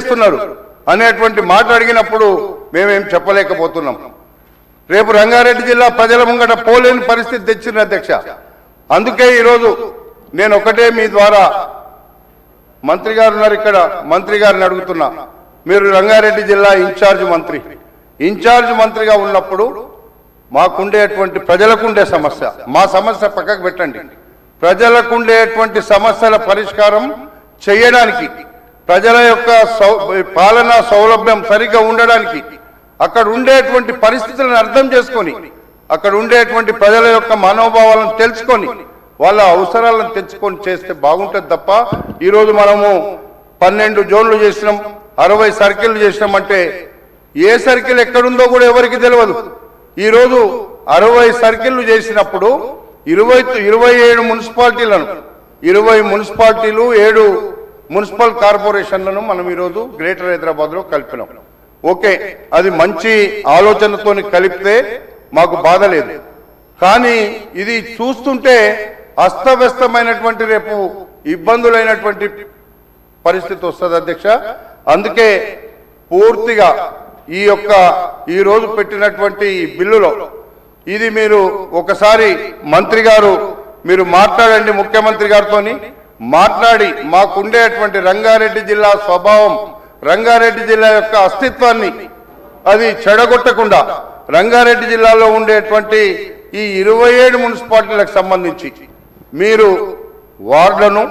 చేస్తున్నారు అనేటువంటి మాట అడిగినప్పుడు మేమేం చెప్పలేకపోతున్నాం. రేపు రంగారెడ్డి జిల్లా ప్రజల ముంగట పోలేని పరిస్థితి తెచ్చింది అధ్యక్ష. అందుకే ఈరోజు నేను ఒకటే మీ ద్వారా మంత్రి గారు ఉన్నారు ఇక్కడ, మంత్రి గారిని అడుగుతున్నా, మీరు రంగారెడ్డి జిల్లా ఇన్ఛార్జ్ మంత్రిగా ఉన్నప్పుడు మాకుండేటువంటి ప్రజలకుండే సమస్య, మా సమస్య పక్కకు పెట్టండి, ప్రజలకుండేటువంటి సమస్యల పరిష్కారం చేయడానికి, ప్రజల యొక్క పాలనా సౌలభ్యం సరిగ్గా ఉండడానికి, అక్కడ ఉండేటువంటి పరిస్థితులను అర్థం చేసుకొని, అక్కడ ఉండేటువంటి ప్రజల యొక్క మనోభావాలను తెలుసుకొని వాళ్ళ అవసరాలను తెచ్చుకొని చేస్తే బాగుంటుంది తప్ప ఈరోజు మనము 12 జోన్లు చేసినాం, 60 సర్కిల్ చేసినాం అంటే ఏ సర్కిల్ ఎక్కడుందో కూడా ఎవరికి తెలియదు. ఈరోజు 60 సర్కిళ్లు చేసినప్పుడు 27 మున్సిపాలిటీలను, 20 మున్సిపాలిటీలు, 7 మున్సిపల్ కార్పొరేషన్లను మనం ఈరోజు గ్రేటర్ హైదరాబాద్లో కలిపినాం. ఓకే, అది మంచి ఆలోచనతో కలిపితే మాకు బాధ లేదు. కానీ ఇది చూస్తుంటే అస్తవ్యస్తమైనటువంటి రేపు ఇబ్బందులైనటువంటి పరిస్థితి వస్తుంది అధ్యక్ష. అందుకే పూర్తిగా ఈ రోజు పెట్టినటువంటి బిల్లులో ఇది మీరు ఒకసారి మంత్రి గారు మీరు మాట్లాడండి, ముఖ్యమంత్రి గారితో మాట్లాడి మాకుండేటువంటి రంగారెడ్డి జిల్లా స్వభావం, రంగారెడ్డి జిల్లా యొక్క అస్తిత్వాన్ని అది చెడగొట్టకుండా రంగారెడ్డి జిల్లాలో ఉండేటువంటి ఈ 27 మున్సిపాలిటీలకు సంబంధించి మీరు వార్డులను,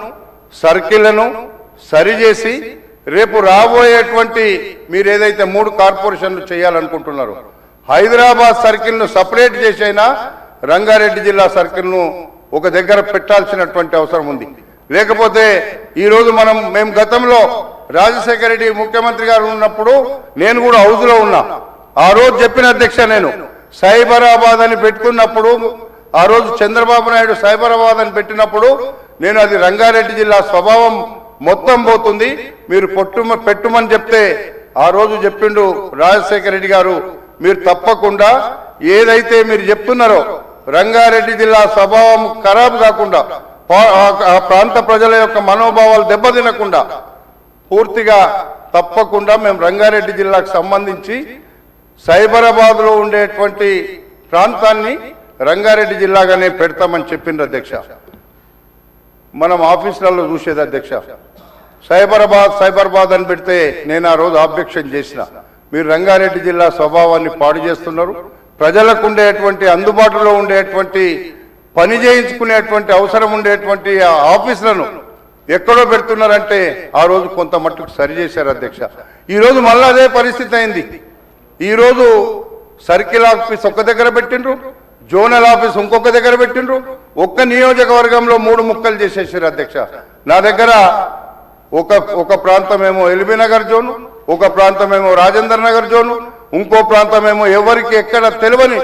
సర్కిళ్లను సరిచేసి రేపు రాబోయేటువంటి మీరు ఏదైతే 3 కార్పొరేషన్లు చేయాలనుకుంటున్నారో హైదరాబాద్ సర్కిల్ను సపరేట్ చేసైనా రంగారెడ్డి జిల్లా సర్కిల్ను ఒక దగ్గర పెట్టాల్సినటువంటి అవసరం ఉంది. లేకపోతే ఈరోజు మేము గతంలో రాజశేఖర రెడ్డి ముఖ్యమంత్రి గారు ఉన్నప్పుడు నేను కూడా హౌస్లో ఉన్నా. ఆ రోజు చెప్పిన అధ్యక్ష, నేను సైబరాబాద్ అని పెట్టుకున్నప్పుడు, ఆ రోజు చంద్రబాబు నాయుడు సైబరాబాద్ అని పెట్టినప్పుడు నేను అది రంగారెడ్డి జిల్లా స్వభావం మొత్తం పోతుంది, మీరు పెట్టుమని చెప్తే ఆ రోజు చెప్పిండు రాజశేఖర రెడ్డి గారు, మీరు తప్పకుండా ఏదైతే మీరు చెప్తున్నారో రంగారెడ్డి జిల్లా స్వభావం ఖరాబ్ కాకుండా, ఆ ప్రాంత ప్రజల యొక్క మనోభావాలు దెబ్బతినకుండా పూర్తిగా తప్పకుండా మేము రంగారెడ్డి జిల్లాకు సంబంధించి సైబరాబాద్లో ఉండేటువంటి ప్రాంతాన్ని రంగారెడ్డి జిల్లాగానే పెడతామని చెప్పిండ్రు అధ్యక్ష. మనం ఆఫీసులలో చూసేది అధ్యక్ష, సైబరాబాద్ అని పెడితే నేను ఆ రోజు ఆబ్జెక్షన్ చేసిన, మీరు రంగారెడ్డి జిల్లా స్వభావాన్ని పాడు చేస్తున్నారు, ప్రజలకు ఉండేటువంటి అందుబాటులో ఉండేటువంటి పని చేయించుకునేటువంటి అవసరం ఉండేటువంటి ఆఫీసులను ఎక్కడో పెడుతున్నారంటే ఆ రోజు కొంత మట్టుకు సరిచేశారు అధ్యక్ష. ఈరోజు మళ్ళీ అదే పరిస్థితి అయింది. ఈరోజు సర్కిల్ ఆఫీస్ ఒక్క దగ్గర పెట్టిండ్రు, జోనల్ ఆఫీస్ ఇంకొక దగ్గర పెట్టిండ్రు, ఒక్క నియోజకవర్గంలో 3 ముక్కలు చేసేసారు అధ్యక్ష. నా దగ్గర ఒక ప్రాంతమేమో ఎల్బీ నగర్ జోను, ఒక ప్రాంతమేమో రాజేంద్ర నగర్ జోను, ఇంకో ప్రాంతమేమో ఎవరికి ఎక్కడ తెలియని,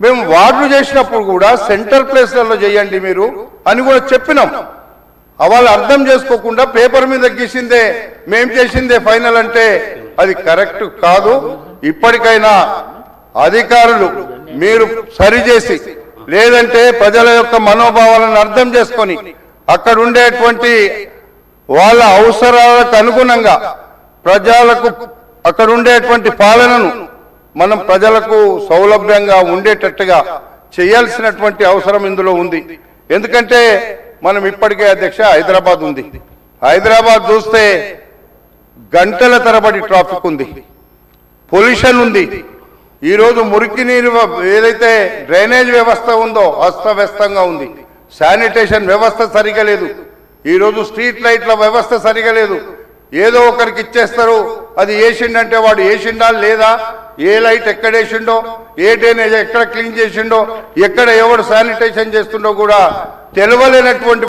మేము వార్డులు చేసినప్పుడు కూడా సెంట్రల్ ప్లేస్లలో చేయండి మీరు అని కూడా చెప్పినాం. వాళ్ళు అర్థం చేసుకోకుండా పేపర్ మీద గీసిందే మేం చేసిందే ఫైనల్ అంటే అది కరెక్ట్ కాదు. ఇప్పటికైనా అధికారులు మీరు సరిచేసి, లేదంటే ప్రజల యొక్క మనోభావాలను అర్థం చేసుకొని అక్కడ ఉండేటువంటి వాళ్ళ అవసరాలకు అనుగుణంగా ప్రజలకు అక్కడ ఉండేటువంటి పాలనను మనం ప్రజలకు సౌలభ్యంగా ఉండేటట్టుగా చేయాల్సినటువంటి అవసరం ఇందులో ఉంది. ఎందుకంటే మనం ఇప్పటికే అధ్యక్ష హైదరాబాద్ ఉంది, హైదరాబాద్ చూస్తే గంటల తరబడి ట్రాఫిక్ ఉంది, పొల్యూషన్ ఉంది. ఈరోజు మురికి నీరు ఏదైతే డ్రైనేజ్ వ్యవస్థ ఉందో అస్తవ్యస్తంగా ఉంది, శానిటేషన్ వ్యవస్థ సరిగా లేదు, ఈరోజు స్ట్రీట్ లైట్ల వ్యవస్థ సరిగా లేదు. ఏదో ఒకరికి ఇచ్చేస్తారు, అది వేసిండంటే వాడు వేసిండా లేదా, ఏ లైట్ ఎక్కడ వేసిండో, ఏ డ్రైనేజ్ ఎక్కడ క్లీన్ చేసిండో, ఎక్కడ ఎవడు శానిటేషన్ చేస్తుండో కూడా తెలియలేనటువంటి